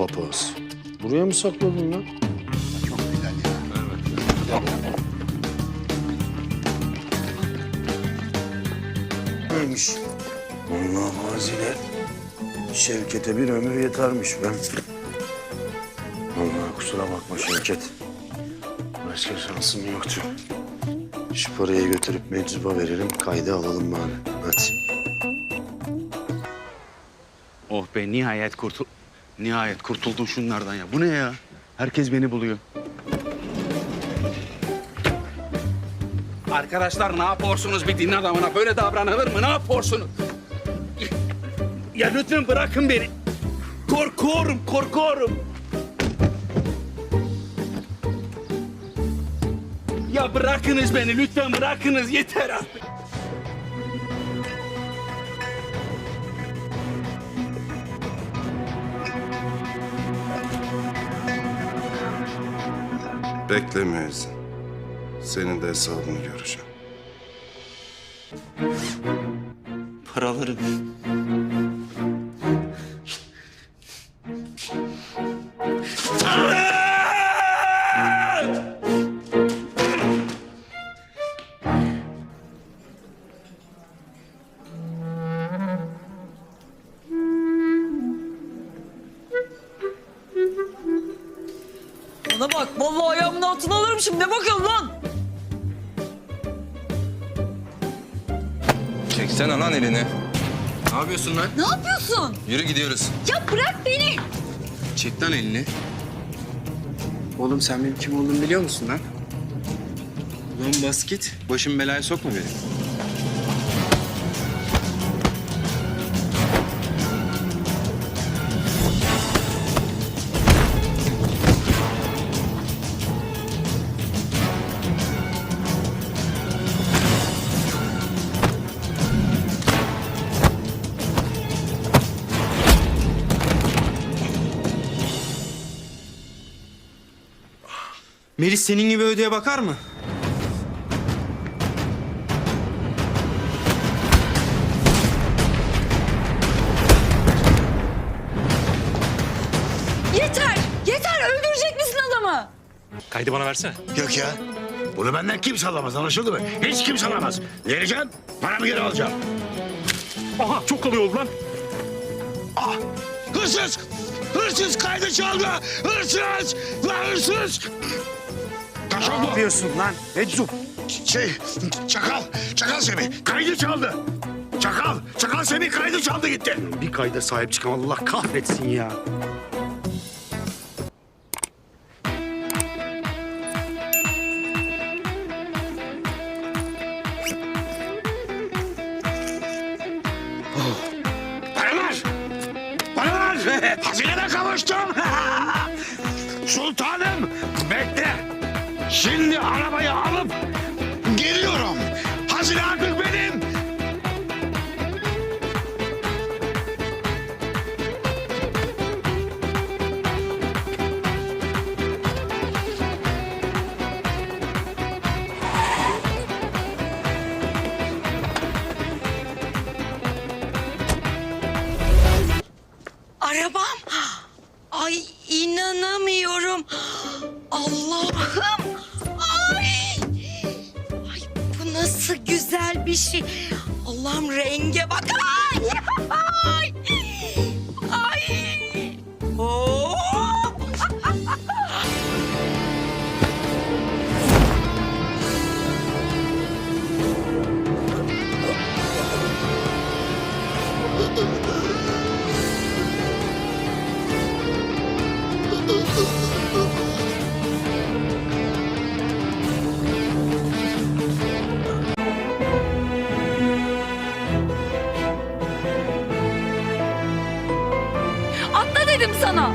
papaz. Buraya mı sakladın lan? Çok güzel ya. Neymiş? Allah mazine. Şevket'e bir ömür yetermiş ben. Allah kusura bakma Şevket. Başka şansım yoktu. Şu parayı götürüp meczuba verelim, kaydı alalım bari. Hadi. Oh be nihayet kurtuldum şunlardan ya. Bu ne ya? Herkes beni buluyor. Arkadaşlar ne yapıyorsunuz? Bir din adamına böyle davranılır mı? Ne yapıyorsunuz? Ya lütfen bırakın beni. Korkuyorum. Ya bırakınız beni lütfen bırakınız. Yeter artık. Bekle müezzin. Senin de hesabını göreceğim. Paralarım. Bana bak, vallahi ayağımın altına alırım şimdi. Ne bakıyorsun lan? Çeksene lan elini. Ne yapıyorsun lan? Ne yapıyorsun? Yürü gidiyoruz. Ya bırak beni. Çek lan elini. Oğlum sen benim kim olduğumu biliyor musun lan? Lan bas git. Başım belaya sokma beni. Melis senin gibi ödeye bakar mı? Yeter. Öldürecek misin adamı? Kaydı bana versene. Yok ya. Bunu benden kimse alamaz, anlaşıldı mı? Hiç kimse alamaz. Vereceğim, paramı geri alacağım. Aha çok kalıyor lan. Ah! Hırsız! Hırsız kaydı çaldı! Hırsız! Lan hırsız! Taş Ne oldu. yapıyorsun lan? Meczup. Çakal Semih kaydı çaldı. Çakal Semih kaydı çaldı gitti. Bir kayda sahip çıkan Allah kahretsin ya. Paralar! Paralar! Hazineme kavuştum! Sultanım bekle. Şimdi arabayı alıp geliyorum. Hazine artık benim. Arabam. Ay inanamıyorum. Allah'ım. Ay bu nasıl güzel bir şey. Allah'ım renge bak. Ay. Oo. Atla dedim sana.